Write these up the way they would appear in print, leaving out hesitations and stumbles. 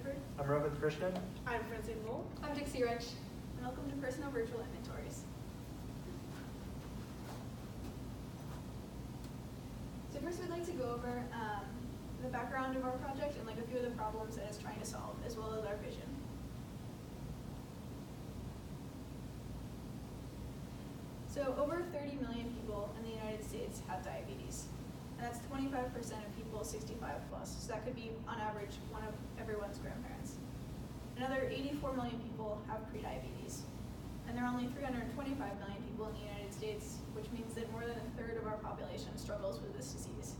Biddeford. I'm Rohit Krishnan. I'm Francine Bull. I'm Dixie Rich. And welcome to Personal Virtual Inventories. So first we'd like to go over the background of our project and a few of the problems that it's trying to solve, as well as our vision. So over 30 million people in the United States have diabetes. And that's 25% of people 65 plus. So that could be, on average, one of everyone's grandparents. Another 84 million people have prediabetes. And there are only 325 million people in the United States, which means that more than a third of our population struggles with this disease.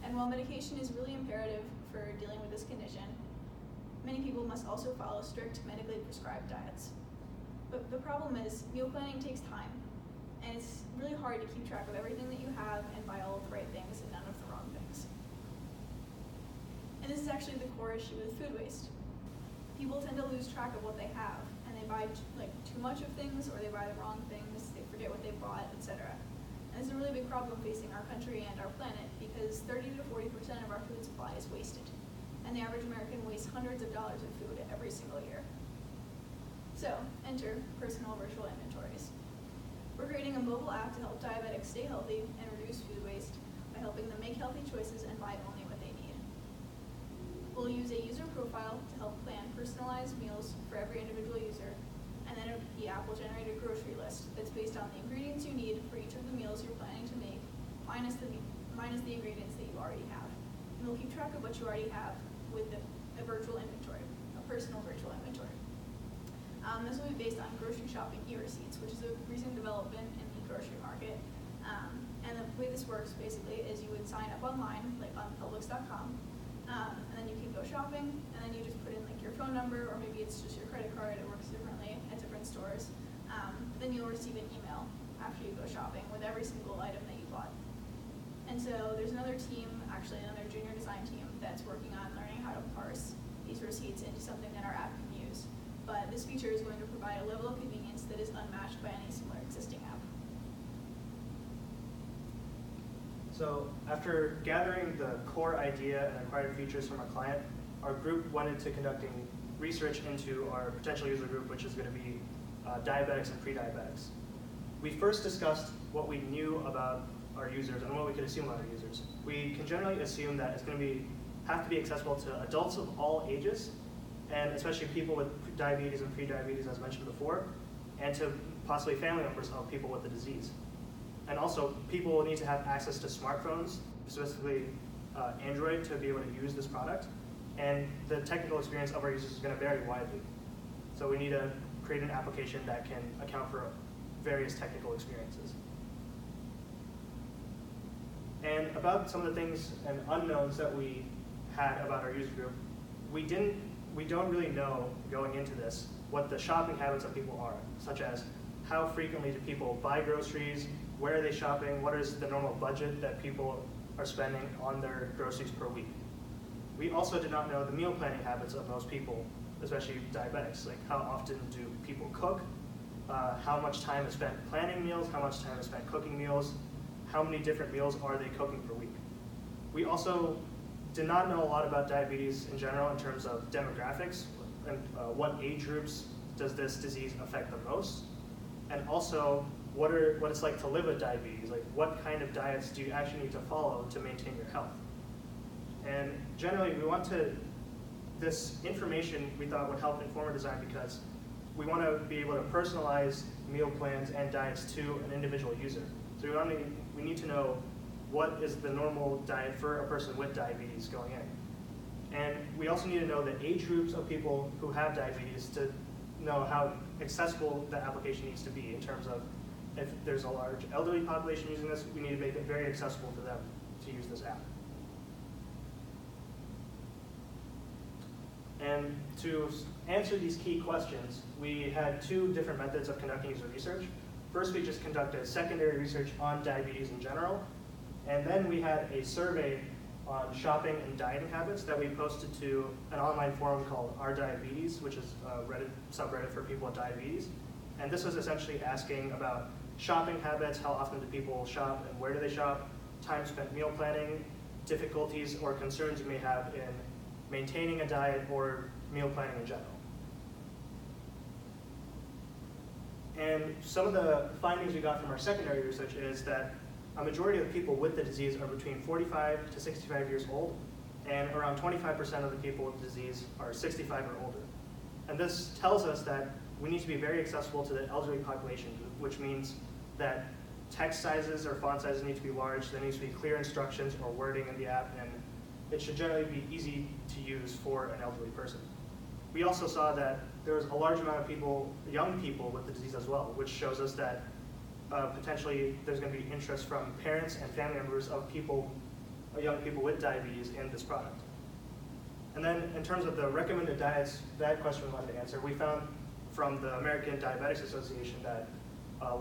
And while medication is really imperative for dealing with this condition, many people must also follow strict medically prescribed diets. But the problem is, meal planning takes time. And it's really hard to keep track of everything that you have and buy all of the right things and none of the wrong things. And this is actually the core issue with food waste. People tend to lose track of what they have, and they buy too much of things, or they buy the wrong things, they forget what they bought, etc. And this is a really big problem facing our country and our planet, because 30 to 40% of our food supply is wasted. And the average American wastes hundreds of dollars of food every single year. So, enter personal virtual inventories. We're creating a mobile app to help diabetics stay healthy and reduce food waste by helping them make healthy choices and buy only what they need. We'll use a user profile to help plan personalized meals for every individual user, and then the app will generate a grocery list that's based on the ingredients you need for each of the meals you're planning to make, minus the ingredients that you already have. And we'll keep track of what you already have with a virtual inventory, a personal virtual inventory. This will be based on grocery shopping e-receipts, which is a recent development in the grocery market. And the way this works basically is you would sign up online, like on Publix.com, and then you can go shopping, and then you just put in your phone number, or maybe it's just your credit card. It works differently at different stores. Then you'll receive an email after you go shopping with every single item that you bought. And so there's another team, actually another junior design team, that's working on learning how to parse these receipts into something that our app can use. But this feature is going to provide a level of convenience that is unmatched by any similar existing app. So after gathering the core idea and acquired features from our client, our group went into conducting research into our potential user group, which is going to be diabetics and pre-diabetics. We first discussed what we knew about our users and what we could assume about our users. We can generally assume that it's going to have to be accessible to adults of all ages, and especially people with diabetes and pre-diabetes, as mentioned before, and to possibly family members of people with the disease. And also, people will need to have access to smartphones, specifically Android, to be able to use this product. And the technical experience of our users is going to vary widely. So we need to create an application that can account for various technical experiences. And about some of the things and unknowns that we had about our user group, we don't really know going into this what the shopping habits of people are, such as how frequently do people buy groceries, where are they shopping, what is the normal budget that people are spending on their groceries per week. We also did not know the meal planning habits of most people, especially diabetics, like how often do people cook, how much time is spent planning meals, how much time is spent cooking meals, how many different meals are they cooking per week. We also did not know a lot about diabetes in general in terms of demographics and what age groups does this disease affect the most, and also what it's like to live with diabetes, like what kind of diets do you actually need to follow to maintain your health. And generally this information we thought would help inform our design because we want to be able to personalize meal plans and diets to an individual user. So we need to know what is the normal diet for a person with diabetes going in. And we also need to know the age groups of people who have diabetes to know how accessible the application needs to be in terms of if there's a large elderly population using this, we need to make it very accessible for them to use this app. And to answer these key questions, we had two different methods of conducting user research. First, we just conducted secondary research on diabetes in general, and then we had a survey on shopping and dieting habits that we posted to an online forum called Our Diabetes, which is a Reddit subreddit for people with diabetes. And this was essentially asking about shopping habits, how often do people shop and where do they shop, time spent meal planning, difficulties or concerns you may have in maintaining a diet or meal planning in general. And some of the findings we got from our secondary research is that a majority of the people with the disease are between 45 to 65 years old, and around 25% of the people with the disease are 65 or older. And this tells us that we need to be very accessible to the elderly population, which means that text sizes or font sizes need to be large, there needs to be clear instructions or wording in the app, and it should generally be easy to use for an elderly person. We also saw that there was a large amount of people, young people with the disease as well, which shows us that potentially there's going to be interest from parents and family members of people, young people with diabetes in this product. And then in terms of the recommended diets, that question we wanted to answer, we found from the American Diabetics Association that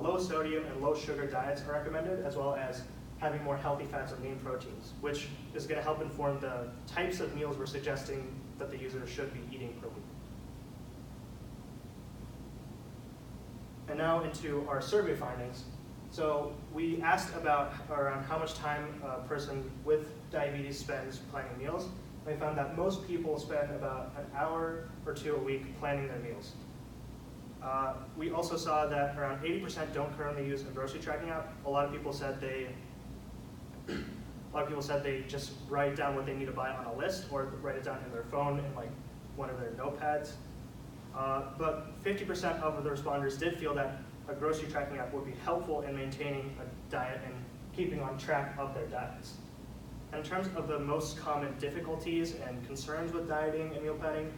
low sodium and low sugar diets are recommended, as well as having more healthy fats and lean proteins, which is going to help inform the types of meals we're suggesting that the user should be eating per week. And now into our survey findings. So we asked about around how much time a person with diabetes spends planning meals. We found that most people spend about an hour or two a week planning their meals. We also saw that around 80% don't currently use a grocery tracking app. A lot of people said they just write down what they need to buy on a list or write it down in their phone in like one of their notepads. But 50% of the responders did feel that a grocery tracking app would be helpful in maintaining a diet and keeping on track of their diets. In terms of the most common difficulties and concerns with dieting and meal planning,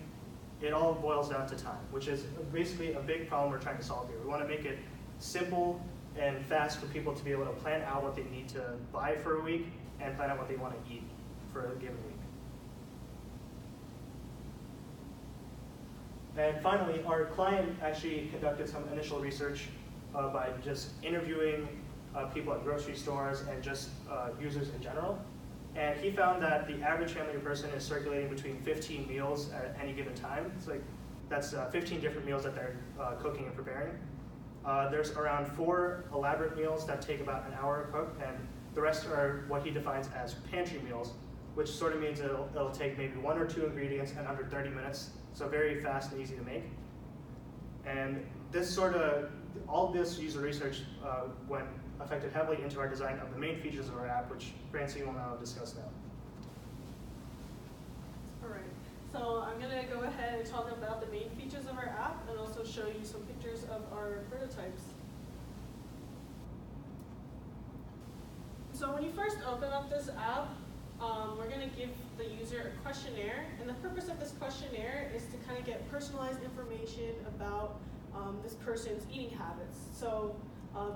it all boils down to time, which is basically a big problem we're trying to solve here. We want to make it simple and fast for people to be able to plan out what they need to buy for a week and plan out what they want to eat for a given week. And finally, our client actually conducted some initial research by just interviewing people at grocery stores and just users in general. And he found that the average family or person is circulating between 15 meals at any given time. It's like that's 15 different meals that they're cooking and preparing. There's around 4 elaborate meals that take about an hour to cook, and the rest are what he defines as pantry meals, which sort of means it'll take maybe 1 or 2 ingredients and under 30 minutes, so very fast and easy to make. And all this user research went affected heavily into our design of the main features of our app, which Francine will now discuss now. All right, so I'm going to go ahead and talk about the main features of our app and also show you some pictures of our prototypes. So when you first open up this app, we're going to give the user a questionnaire, and the purpose of this questionnaire is to kind of get personalized information about this person's eating habits. So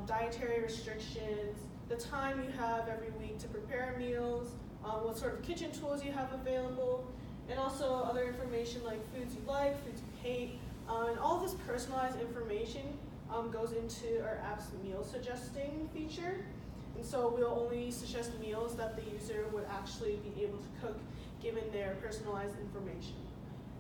dietary restrictions, the time you have every week to prepare meals, what sort of kitchen tools you have available, and also other information like foods you like, foods you hate, and all this personalized information goes into our app's meal suggesting feature. And so we'll only suggest meals that the user would actually be able to cook given their personalized information.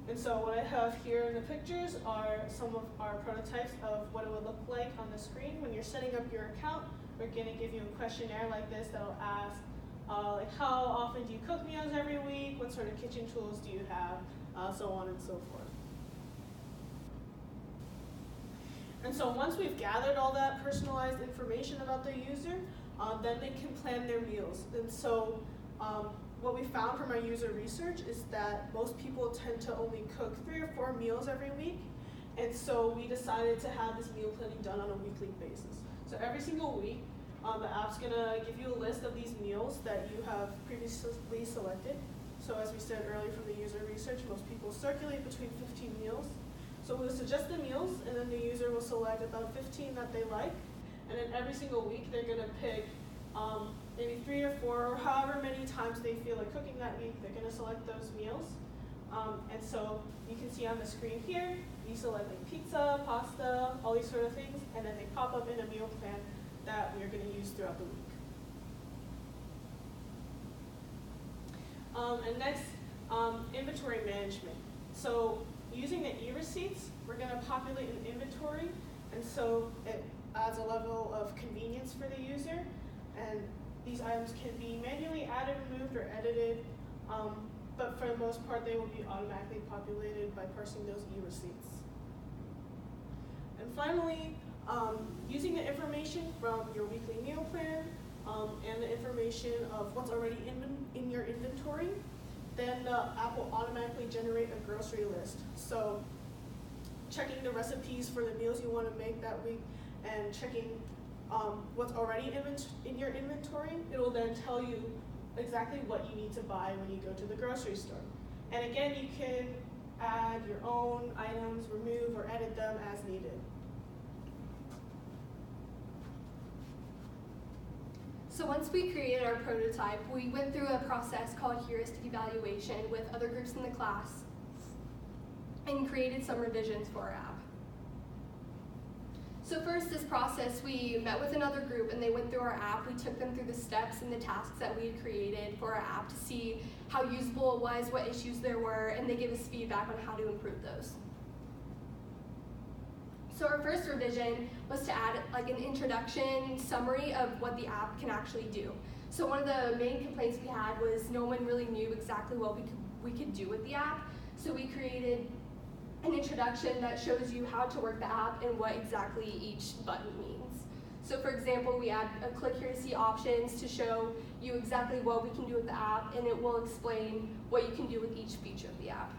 And so what I have here in the pictures are some of our prototypes of what it would look like on the screen. When you're setting up your account, we're going to give you a questionnaire like this that will ask, like how often do you cook meals every week, what sort of kitchen tools do you have, so on and so forth. And so once we've gathered all that personalized information about the user, then they can plan their meals. And so what we found from our user research is that most people tend to only cook 3 or 4 meals every week. And so we decided to have this meal planning done on a weekly basis. So every single week, the app's gonna give you a list of these meals that you have previously selected. So as we said earlier from the user research, most people circulate between 15 meals. So we'll suggest the meals, and then the user will select about 15 that they like. And then every single week, they're gonna pick maybe 3 or 4, or however many times they feel like cooking that week, they're gonna select those meals. And so you can see on the screen here, you select like pizza, pasta, all these sort of things, and then they pop up in a meal plan that we're gonna use throughout the week. And next, inventory management. So using the e-receipts, we're gonna populate an inventory, and so it adds a level of convenience for the user, and these items can be manually added, removed, or edited but for the most part, they will be automatically populated by parsing those e-receipts. And finally, using the information from your weekly meal plan and the information of what's already in your inventory, then the app will automatically generate a grocery list. So checking the recipes for the meals you want to make that week and checking what's already in your inventory, it will then tell you exactly what you need to buy when you go to the grocery store. And again, you can add your own items, remove or edit them as needed. So once we created our prototype, we went through a process called heuristic evaluation with other groups in the class and created some revisions for our app. So first, this process, we met with another group and they went through our app. We took them through the steps and the tasks that we had created for our app to see how usable it was, what issues there were, and they gave us feedback on how to improve those. So our first revision was to add like an introduction summary of what the app can actually do. So one of the main complaints we had was no one really knew exactly what we could do with the app. So we created an introduction that shows you how to work the app and what exactly each button means. So for example, we add a click here to see options to show you exactly what we can do with the app, and it will explain what you can do with each feature of the app.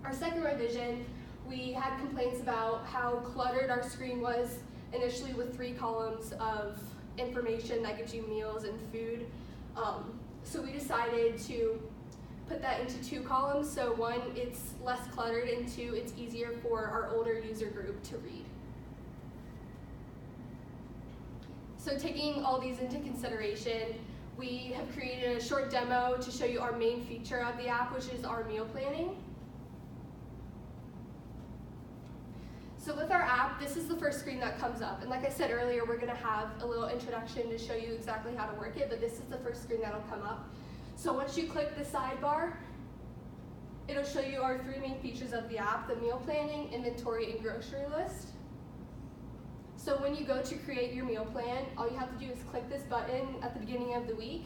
Our second revision, we had complaints about how cluttered our screen was initially with 3 columns of information that gives you meals and food. So we decided to put that into 2 columns. So 1, it's less cluttered, and 2, it's easier for our older user group to read. So taking all these into consideration, we have created a short demo to show you our main feature of the app, which is our meal planning. So with our app, this is the first screen that comes up. And like I said earlier, we're gonna have a little introduction to show you exactly how to work it, but this is the first screen that'll come up. So once you click the sidebar, it'll show you our 3 main features of the app: the meal planning, inventory, and grocery list. So when you go to create your meal plan, all you have to do is click this button at the beginning of the week,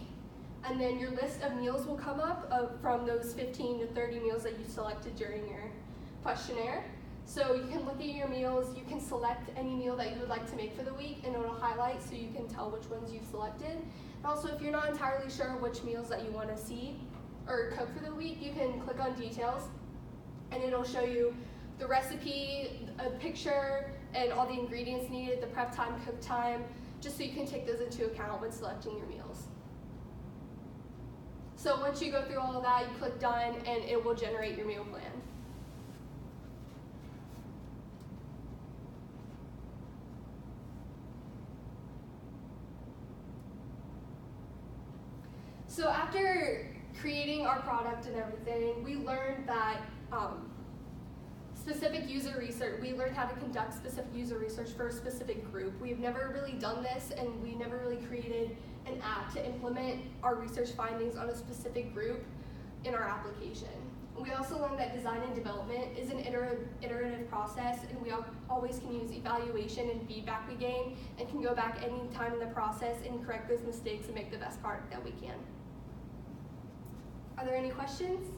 and then your list of meals will come up from those 15 to 30 meals that you selected during your questionnaire. So you can look at your meals, you can select any meal that you would like to make for the week, and it'll highlight so you can tell which ones you've selected. And also, if you're not entirely sure which meals that you want to see or cook for the week, you can click on details, and it'll show you the recipe, a picture, and all the ingredients needed, the prep time, cook time, just so you can take those into account when selecting your meals. So once you go through all of that, you click done, and it will generate your meal plan. So after creating our product and everything, we learned that we learned how to conduct specific user research for a specific group. We've never really done this, and we never really created an app to implement our research findings on a specific group in our application. We also learned that design and development is an iterative process, and we always can use evaluation and feedback we gain, and can go back any time in the process and correct those mistakes and make the best product that we can. Are there any questions?